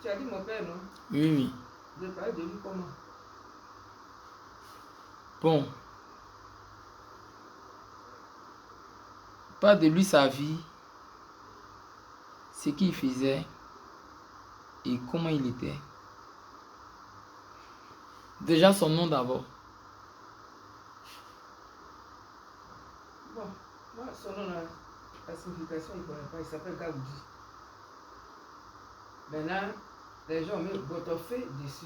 Tu as dit mon père, non? Oui, oui. Je parle de lui comment? Bon. Pas de lui sa vie, ce qu'il faisait et comment il était. Déjà son nom d'abord. Bon, moi, son nom, la signification, il ne connaît pas. Il s'appelle Gaoudi. Maintenant, les gens mettent Botofé dessus.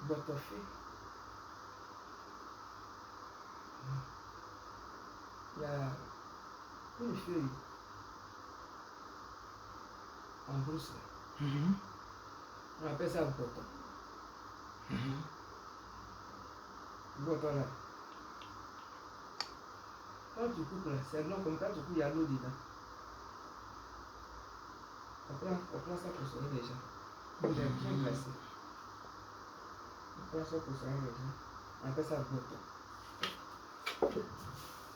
Botofé. Il y a une feuille en brousse. On appelle ça boton. Boton là. Quand tu coupes là, c'est long comme quand tu coupes, il y a l'eau dedans. On prend ça pour soigner les gens. Il est bien glacé. On prend ça pour soigner les gens. On appelle ça boton.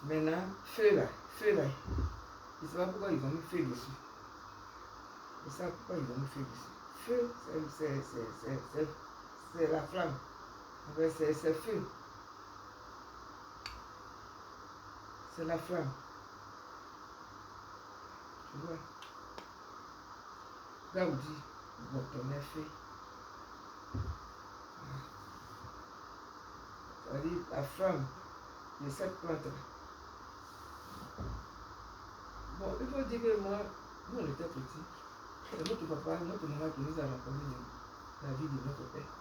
Maintenant, feu là. Je ne sais pas pourquoi ils ont mis feu dessus. Je ne sais pas pourquoi ils ont mis feu dessus. Feu, c'est la flamme. C'est feu. C'est la flamme. Tu vois? Gaoudi, boton est fait. Ça veut dire la flamme de cette plante-là. Bon, il faut dire que moi, nous on était petits. C'est notre papa, notre maman qui nous a raconté la vie de notre père.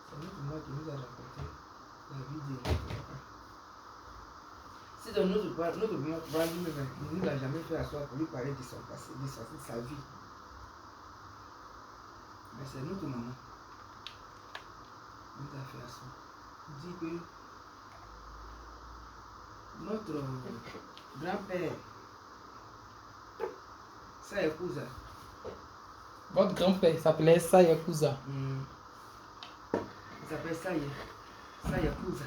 C'est notre maman qui nous a raconté la vie de notre papa. C'est dans notre maman lui-même, il ne nous a jamais fait asseoir pour lui parler de son passé, de sa vie. Mais c'est notre maman qui nous a fait asseoir. Il dit que notre grand-père, sa épouse. Votre grand-père s'appelait Sayakuza. Il s'appelle Sayakuza.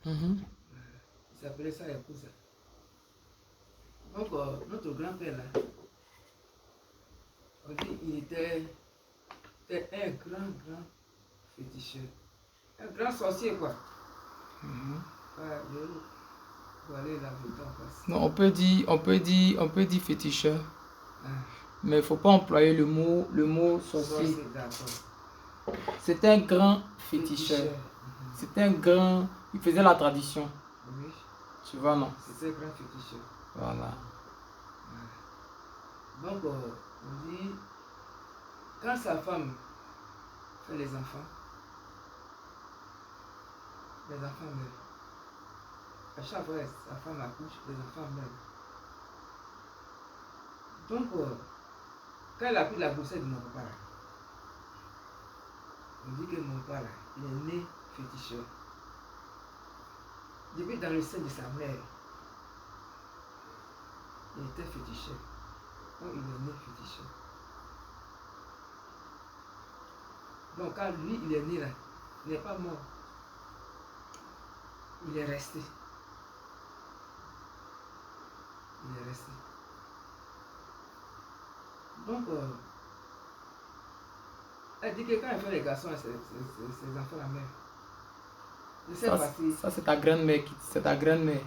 Il s'appelait Sayakuza. Donc, notre grand-père là, on dit il était un grand féticheur. Un grand sorcier quoi. Non, on peut dire féticheur. Mais il ne faut pas employer le mot sorcier. C'est un grand féticheur. C'est un grand... Il faisait la tradition. Oui. Tu vois, non? C'est un grand féticheur. Voilà. Donc, on dit, quand sa femme fait les enfants meurent. À chaque fois sa femme accouche, les enfants meurent. Donc, quand elle a pris la grossesse de mon papa, on dit que mon papa, il est né féticheur. Depuis dans le sein de sa mère, il était féticheur. Donc, il est né féticheur. Donc, quand lui, il est né là, il n'est pas mort. Il est resté. Il est resté. Donc, elle dit que quand elle fait les garçons, ses enfants la mère. Ça c'est ta grand-mère, c'est ta grand-mère.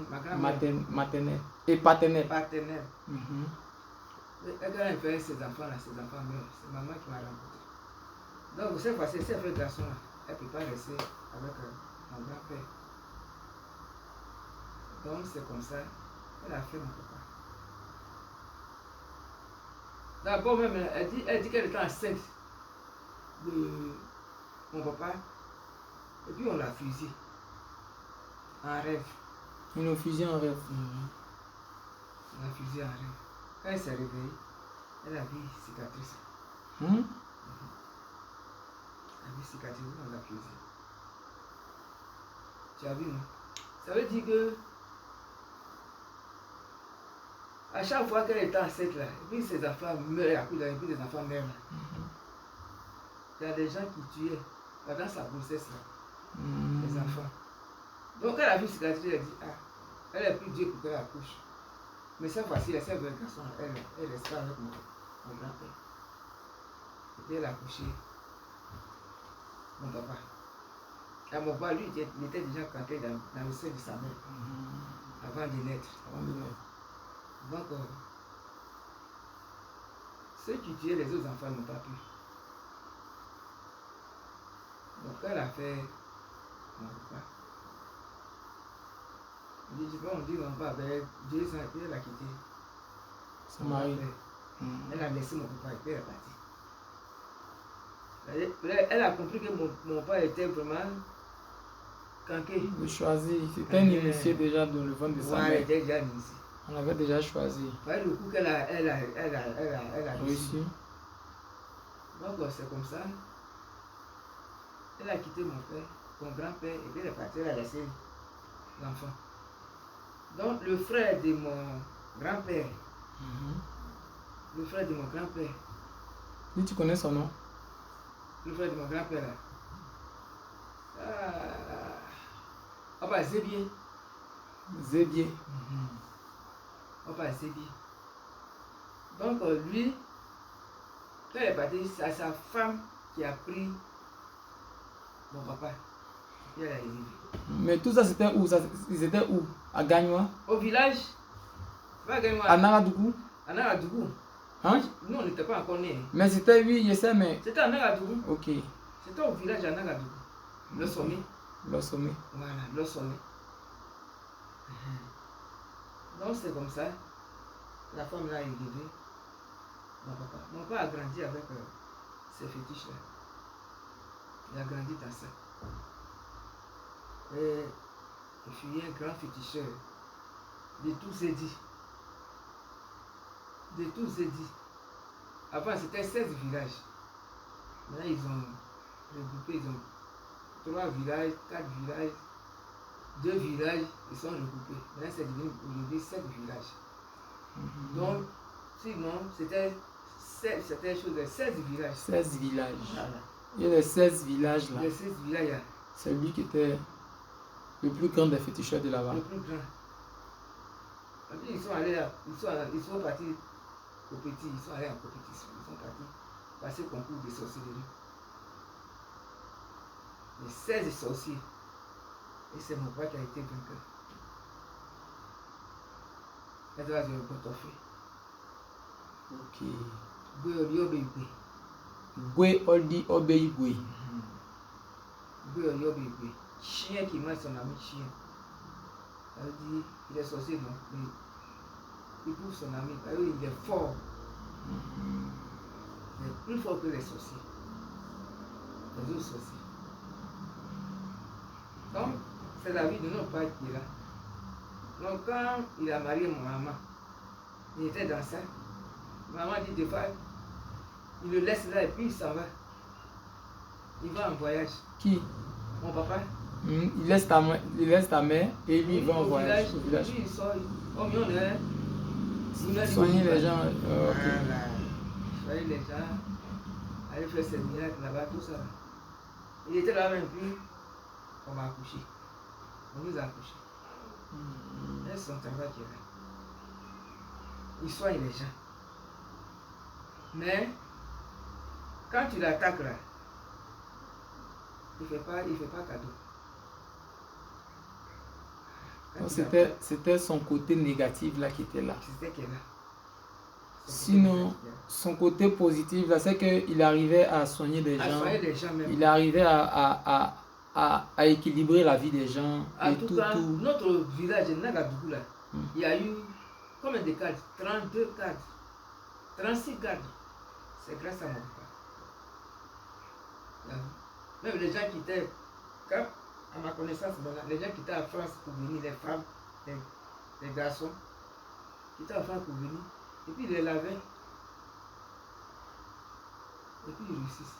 Ma grand-mère. Maternelle et paternelle. Paternelle. Et quand elle fait ses enfants là, ses enfants meurent. C'est maman qui m'a rencontré. Donc cette fois-ci, si elle fait garçon là, elle ne peut pas rester avec mon grand-père. Donc c'est comme ça, elle a fait mon papa. D'abord même, elle dit qu'elle était enceinte de mon papa. Et puis on l'a fusillé. En rêve. Ils l'ont fusillé en rêve. On l'a fusillé en rêve. Quand elle s'est réveillée, elle a vu cicatrice. Elle a vu cicatrice, on l'a fusillé. Tu as vu, non? Ça veut dire que à chaque fois qu'elle était enceinte là, et puis ses enfants meurent, et puis les enfants meurent là. Il y a des gens qui tuaient pendant sa grossesse là. Les les enfants. Donc, quand elle a vu cicatrice, elle a dit, ah, elle a pris Dieu pour qu'elle accouche. Mais cette fois-ci, elle s'est vue un garçon, elle reste avec mon grand-père. Et puis elle a accouché mon papa. Et mon papa, lui, il était déjà campé dans le sein de sa mère, avant de naître. Donc, ceux qui tuaient les autres enfants n'ont pas pu. Donc, elle a fait mon papa. On dit mon papa avait 2 ans et puis elle a quitté Son mari. Elle a laissé mon papa et puis elle est partie. Elle a compris que mon papa était vraiment canqué. Il choisit. C'était un initié déjà dans le ventre de sa mère. Elle était déjà initié. On avait déjà choisi. Le coup qu'elle a Réussi. Donc c'est comme ça. Elle a quitté mon père, mon grand-père, et puis elle est partie, elle a laissé l'enfant. Donc le frère de mon grand-père, le frère de mon grand-père. Lui, tu connais son nom? Le frère de mon grand-père là. Papa Zébier. Zébier. Papa Zébier. Donc lui, quand elle est partie, c'est sa femme qui a pris mon papa. Et elle a élevé. Mais tout ça, c'était où? Ils étaient où? À Gagnoa? Au village. Pas Gagnoa. À Naradougou? À Naradougou. Hein? Nous, on n'était pas encore nés. Mais c'était, oui, je sais, mais... C'était à Naradougou. Ok. C'était au village à Naradougou. Le sommet. Le sommet. Voilà, le sommet. Donc c'est comme ça. La femme là est élevée. Mon papa. Mon papa a grandi avec ces fétiches là. Il a grandi dans ça. Et il fut un grand féticheur. De tous ces dits. De tous ces dits. Avant c'était 16 villages. Maintenant ils ont regroupé, ils ont 3 villages, 4 villages, 2 villages, ils sont regroupés. Maintenant c'est devenu aujourd'hui 7 villages. Donc, sinon, c'était 16 villages. 16 villages. Voilà. Il y a les 16 villages là. Les 16 villages. C'est lui qui était le plus grand des féticheurs de là-bas. Le plus grand. Ils sont allés là, ils sont partis au petit, ils sont allés en compétition, ils sont partis passer concours de sorcellerie. Les 16 sorciers. Et c'est mon père qui a été vainqueur. Et là, je vais potoffé. Ok. Gwe Obi Gwe Oldi Obeigwe. Gwe Obi. Chien qui mange son ami chien. Ça veut dire qu'il est sorcier, non? Mais il trouve son ami. Il est fort. Il est plus fort que les sorciers. Les autres sorciers. Donc, c'est la vie de notre père qui est là. Donc, quand il a marié mon maman, il était dans ça. Maman dit des fois, il le laisse là et puis il s'en va. Il va en voyage. Qui? Mon papa. Il laisse ta mère et lui il va en voyage. Au village. Lui, il sort. Comme on est. Soigner les gens. Voilà. Soigner les gens. Aller faire ses miracles là-bas, tout ça. Il était là même plus. On m'a accouché. On nous a accouché. C'est son travail qui est là. Il soigne les gens. Mais, quand tu l'attaques là, il ne fait pas cadeau. C'était son côté négatif là qui était là. C'était qu'il est là. Sinon, son côté positif là, c'est qu'il arrivait à soigner des gens. Même. Il arrivait à équilibrer la vie des gens. En tout cas, notre village de Nagadougou là, il y a eu combien de cadres? 32 cadres. 36 cadres. C'est grâce à mon papa. Même les gens qui étaient, à ma connaissance, les gens qui étaient en France pour venir, les femmes, les garçons, qui étaient en France pour venir, et puis ils les lavaient. Et puis ils réussissent.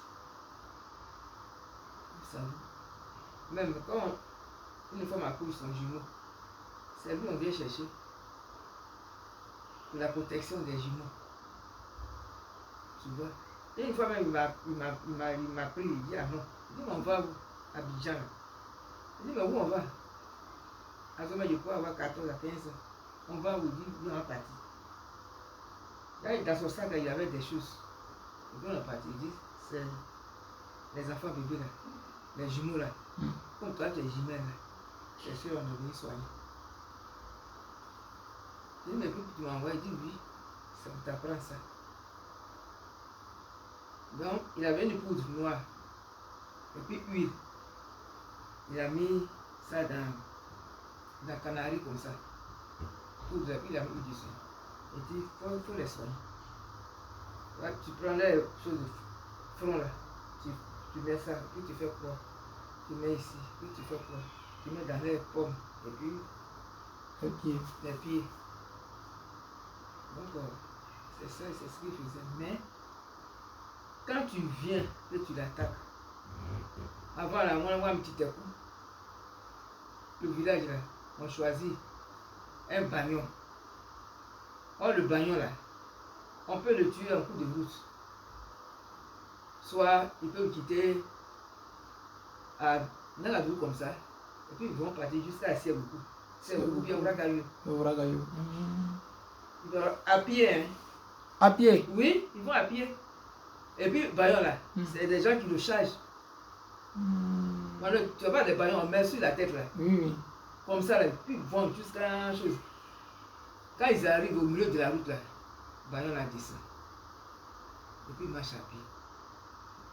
Vous savez. Même quand une femme accouche son jumeau, c'est lui on vient chercher pour la protection des jumeaux. Tu vois? Et une fois même il m'a pris, il dit ah non, il dit on va à Abidjan. Il dit, mais où on va? À ce moment, je peux avoir 14 à 15 ans. On va vous dire, oui, on est parti. Là, dans son sac, il y avait des choses. Et puis on est parti. Il dit, c'est les enfants bébés là, les jumeaux là. Comme toi, tu es jumelles là. C'est sûr, on est venu soigner. Il dit, mais puis tu m'envoies. Il dit, oui, ça t'apprend ça. Donc, il avait une poudre noire. Et puis huile. Il a mis ça dans la canarie comme ça. Poudre, et puis il a mis huile dessus. Il dit, il faut les soigner. Là, tu prends les choses de front là. Tu mets ça, puis tu fais quoi? Tu mets ici, puis tu fais quoi? Tu mets dans les pommes, et puis les pieds. Donc, c'est ça, c'est ce qu'il faisait. Mais, quand tu viens et tu l'attaques, avant là, on voit un petit coup. Le village là, on choisit un bagnon. Or, le bagnon là, on peut le tuer en coup de route. Soit ils peuvent quitter dans la rue comme ça, et puis ils vont partir jusqu'à Siebuku. Siebuku, bien Ouragayo. Ils vont à pied, hein. À pied? Oui, ils vont à pied. Et puis, Bayon là, c'est des gens qui le chargent. Maintenant, tu vois pas des baillons, on met sur la tête là. Oui. Comme ça, là, puis ils vont jusqu'à chose. Quand ils arrivent au milieu de la route là, Bayon là descend. Et puis ils marchent à pied.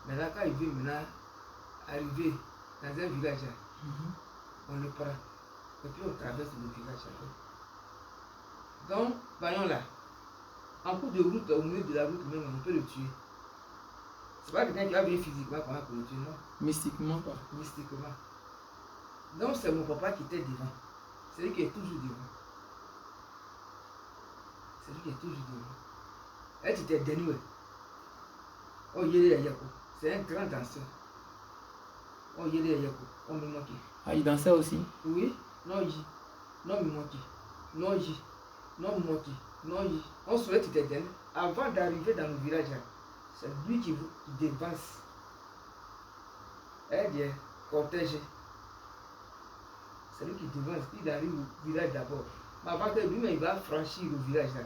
Mais là, quand il veut maintenant arriver dans un village là, on le prend. Et puis on traverse le village après. Donc, Bayon là, en cours de route, au milieu de la route même, on peut le tuer. C'est pas quelqu'un qui va venir physiquement pour le tuer, non. Mystiquement quoi. Mystiquement. Donc c'est mon papa qui était devant. C'est lui qui est toujours devant. C'est lui qui est toujours devant. Elle était dénouée. Oh yélé yako. C'est un grand danseur. Oh yélé yako. On me manque. Ah, il dansait aussi? Oui. Non y. Non me manque. Non y. Non me manque. Non y. On souhaite qu'il était dénoué. Avant d'arriver dans le village, c'est lui qui dévance. Elle dit cortège. C'est lui qui devance, il arrive au village d'abord. Mais avant que lui-même il va franchir le village là,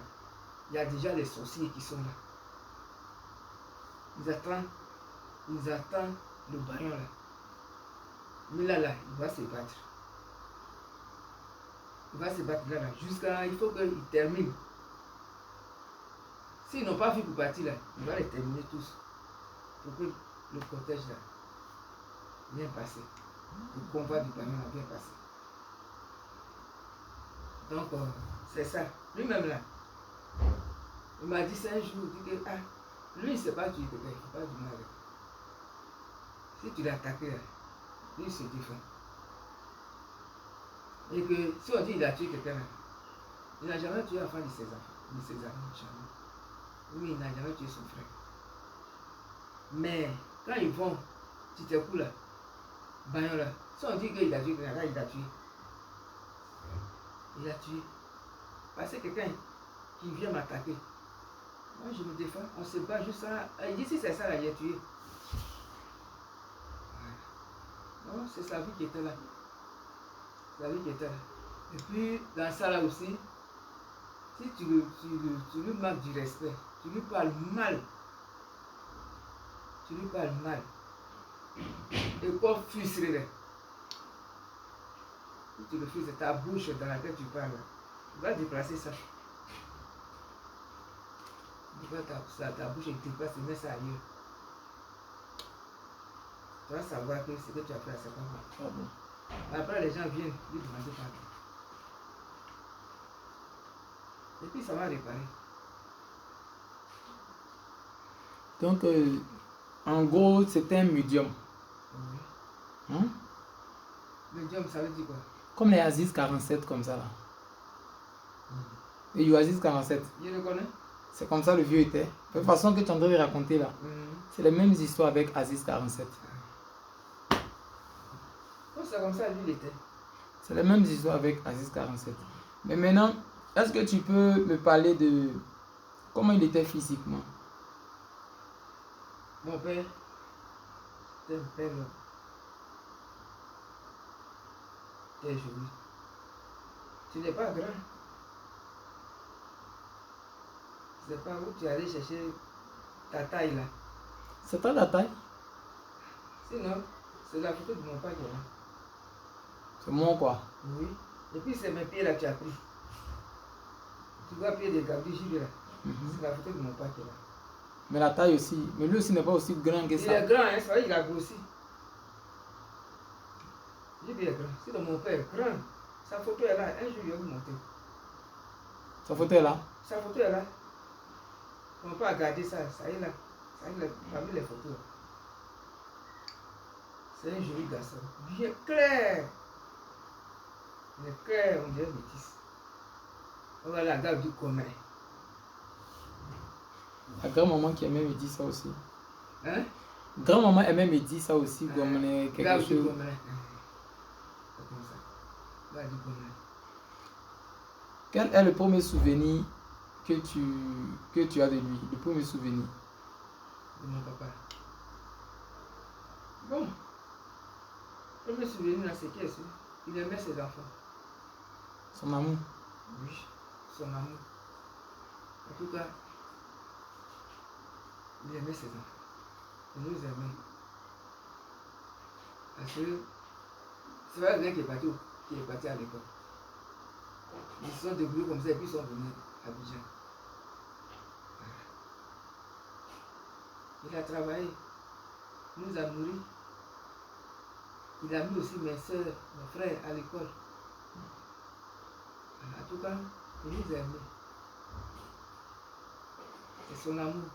il y a déjà les sorciers qui sont là. Ils attendent le baillon là. Mais là, il va se battre. Il va se battre là, jusqu'à. Il faut qu'il termine. S'ils n'ont pas vu pour partir là, il va les terminer tous. Pour que le cortège là vienne passer. Le convoi du baillon là vient passer. Donc, c'est ça. Lui-même là, il m'a dit ça un jour, il dit que, lui il ne sait pas tuer quelqu'un, il ne fait pas du mal. Si tu l'as attaqué là, lui il se défend. Et que si on dit qu'il a tué quelqu'un là, il n'a jamais tué l'enfant de ses enfants, de ses amis, jamais. Lui, il n'a jamais tué son frère. Mais quand ils vont, petit coup là, Bayon là, si on dit qu'il a tué quelqu'un là, il a tué. Il a tué. Parce que quelqu'un qui vient m'attaquer, moi je me défends, on se bat juste ça. Il dit si c'est ça là, il a tué. Non, c'est sa vie qui était là. Sa vie qui était là. Et puis, dans ça là aussi, si tu lui manques du respect, tu lui parles mal. Tu lui parles mal. Et quoi frustrer là. Si tu le frustres, ta bouche dans laquelle tu parles, tu vas déplacer ça. Ta bouche est déplace et mets ça ailleurs. Tu vas savoir que ce que tu as fait, c'est pas mal. Ah bon. Après, les gens viennent lui demander pardon. Et puis, ça va réparer. Donc, en gros, c'était un médium. Oui. Hein? Médium, ça veut dire quoi? Comme les Aziz 47, comme ça là. Et you Aziz 47. Je le connais. C'est comme ça le vieux était. De toute façon que tu es en train de raconter là. C'est les mêmes histoires avec Aziz 47. Oh, c'est comme ça, lui, il était. C'est les mêmes histoires avec Aziz 47. Mais maintenant, est-ce que tu peux me parler de comment il était physiquement? Mon père, c'était un père Tu es joli. Tu n'es pas grand. Je ne sais pas où tu es allé chercher ta taille là. C'est pas la taille? Sinon, c'est la photo de mon père qui est là. C'est moi quoi? Oui. Et puis c'est mes pieds là que tu as pris. Tu vois pied de Gabriel Gilles là. C'est la photo de mon père qui est là. Mais la taille aussi. Mais lui aussi n'est pas aussi grand que Il ça. est grand, hein, ça va, il a grossi. J'ai dit il est grand. C'est de mon père grand. Sa photo est là. Un jour, il va vous montrer. Sa photo est là? Sa photo est là. On peut regarder ça. Ça est là. Ça est là. Parmi les photos. C'est un joli garçon. Bien clair. Il est clair, on dirait métis. On va la garde du commun. La grand-maman qui aimait me dire ça aussi. Hein? Grand-maman aimait me dire ça aussi, comme quelque Garde du chose. commun. C'est comme ça. Garde du commun. Quel est le premier souvenir que tu as de lui? Le premier souvenir. De mon papa. Bon. Le premier souvenir là, c'est qui est sûr? Il aimait ses enfants. Son amour. Oui, son amour. En tout cas, il aimait ses enfants. Il nous aimait. Parce que c'est pas quelqu'un qui est parti à l'école. Ils se sont débrouillés comme ça et puis ils sont venus à Abidjan. Il a travaillé. Il nous a nourris. Il a mis aussi mes soeurs, mes frères à l'école. En tout cas, il nous aimait. C'est son amour.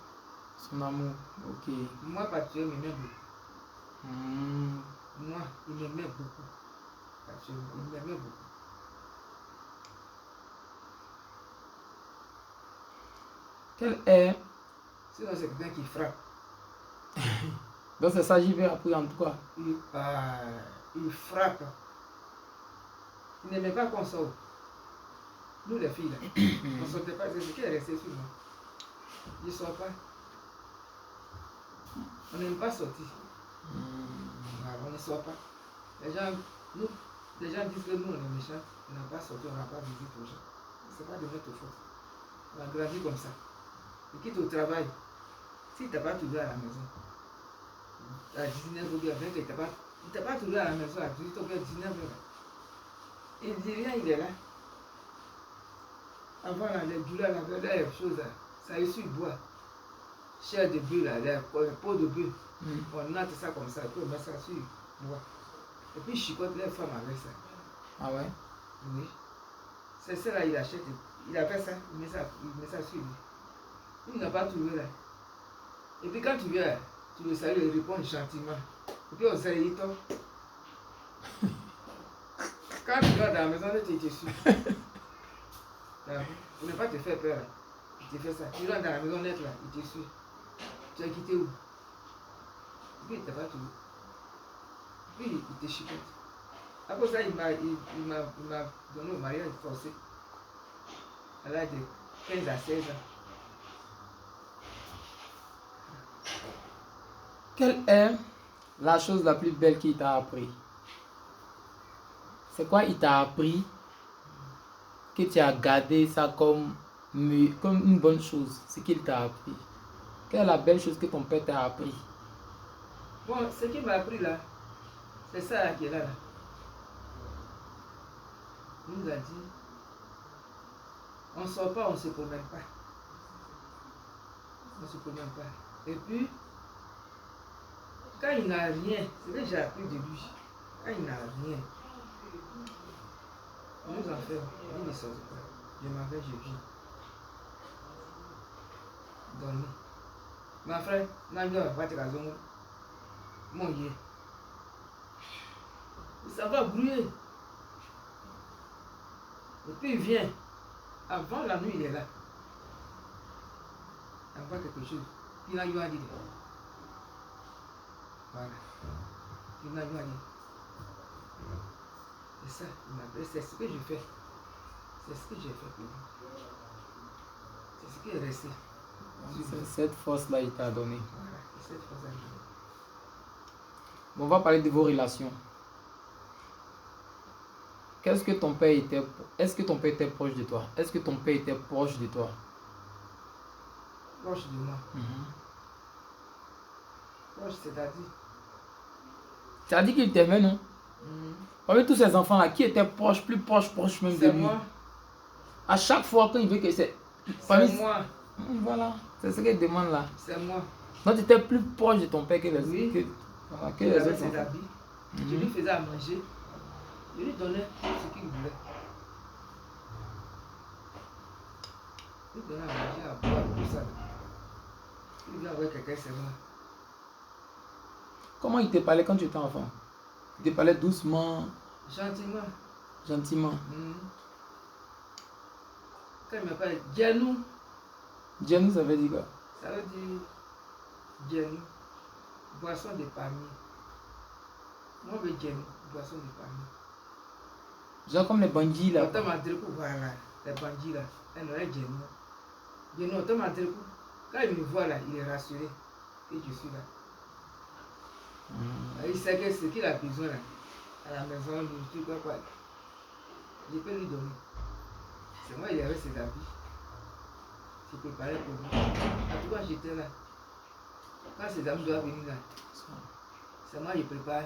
Son amour, ok. Moi, particulièrement, il m'aimait beaucoup. Moi, il m'aimait beaucoup. Particulièrement, il m'aimait beaucoup. Quel est... Sinon, c'est quelqu'un qui frappe. Donc c'est ça, j'y vais après en tout cas. Il frappe. Il n'aimait pas qu'on sorte. Nous, les filles, là, on ne sortait pas. C'est ce qui est resté sur moi. Il ne sort pas. On n'aime pas sortir. On ne sort pas. Les gens disent que nous, on est méchants. On n'a pas sorti, on n'a pas visité aux gens. Ce n'est pas de notre faute. On a grandi comme ça. Tu quittes au travail. Si tu n'as pas trouvé à la maison, à 19 h, il ne t'a pas trouvé à la maison à 18 h, 19 h. Il dit rien, il est là. Avant, là, les douleurs, les choses, ça a eu sur le bois. Chair de bœuf, la peau de bœuf. On note ça comme ça, puis on met ça sur le bois. Et puis, il chicote les femmes avec ça. Ah ouais? Oui. C'est ça là, il achète. Il a fait ça, il met ça sur lui. Il n'a pas trouvé là. Et puis quand tu viens, tu le salues, il répond gentiment. Et puis on s'est dit, toi. Quand tu vas dans la maison, tu es sûr. Pour ne pas te faire peur, il te fait ça. Tu rentres dans la maison nette là, il te suit. Tu as quitté où? Et puis il ne t'a pas trouvé. Puis il te chicote. Après ça, il m'a donné au mariage forcé. À l'âge de 15 à 16 ans. Quelle est la chose la plus belle qu'il t'a appris? C'est quoi il t'a appris que tu as gardé ça comme une bonne chose? C'est qu'il t'a appris. Quelle est la belle chose que ton père t'a appris? Bon, ce qu'il m'a appris là, c'est ça là qui est là. Il nous a dit, on ne sort pas, on ne se promène pas. On ne se promène pas. Et puis, quand il n'a rien, c'est ce que j'ai appris de lui. Quand il n'a rien, on nous enferme. Il ne sort pas. Je m'en vais, je viens. Dormez. Ma frère, va te caser. Mon Dieu. Ça va brûler. Et puis il vient. Avant la nuit, il est là. Il envoie quelque chose. Il a eu à dire. Voilà. Il a eu à dire. C'est ça, il m'a. C'est ce que je fais. C'est ce que j'ai fait pour lui. C'est ce qui est resté. Cette force-là, il t'a donné. Voilà, cette force-là. Bon, on va parler de vos relations. Qu'est-ce que ton père était... Est-ce que ton père était proche de toi? Est-ce que ton père était proche de toi? Proche de moi. Mhm. Proche, c'est-à-dire. Tu as dit qu'il t'aimait, non? Parmi tous ces enfants-là, qui était proche, plus proche même de C'est lui? moi. À chaque fois quand il veut que c'est... C'est moi. Voilà, c'est ce qu'il demande là. C'est moi. Donc tu étais plus proche de ton père que les, Oui. que Il les avait autres ses enfants. habits. Je lui faisais à manger. Je lui donnais ce qu'il voulait. Je lui donnais à manger, à boire, tout ça. Il vient avec quelqu'un, c'est moi. Comment il te parlait quand tu étais enfant? Il te parlait doucement, Gentiment. gentiment. Quand il me parlait Djenou, Jenny, ça veut dire quoi? ça veut dire Djenou, boisson de palmier. Moi, je veux Djenou, boisson de palmier. Genre comme les bandits là. Autant m'a dit que voilà, les bandits là, elle aurait Djenou. Djenou, autant m'a dit que quand il me voit là, il est rassuré que je suis là. Il sait que ce qu'il a besoin là, à la maison, je quoi, je peux lui donner. C'est moi, il avait ses habits. Je préparais pour lui. En tout cas, j'étais là. Quand ses amis doivent venir là, c'est moi qui prépare.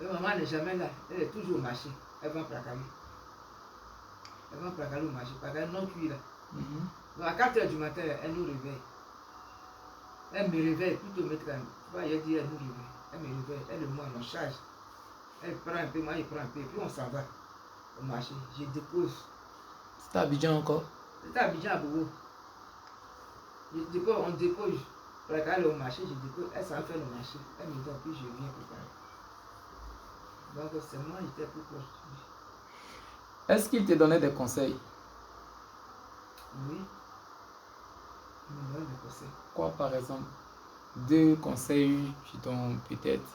Mais maman n'est jamais là. Elle est toujours au marché. Elle va placaler. Elle va placaler au marché. Placaler non cuit là. Donc à 4 h du matin, elle nous réveille. Elle me réveille plutôt mettre là. Tu vois, elle dit elle nous réveille. Elle me réveille. Elle et moi, on charge. Elle prend un peu, moi, il prend un peu. Et puis on s'en va au marché. Je dépose. C'était à Abidjan encore? C'était à Abidjan à Bobo. Je dépose, on dépose. Pour aller au marché, je dépose. Elle s'en fait le marché. Elle me dit, puis je viens préparer. Donc c'est moi, j'étais plus proche de lui. Est-ce qu'il te donnait des conseils? Oui. Il me donnait des conseils. Quoi par exemple? 2 conseils qui t'ont peut-être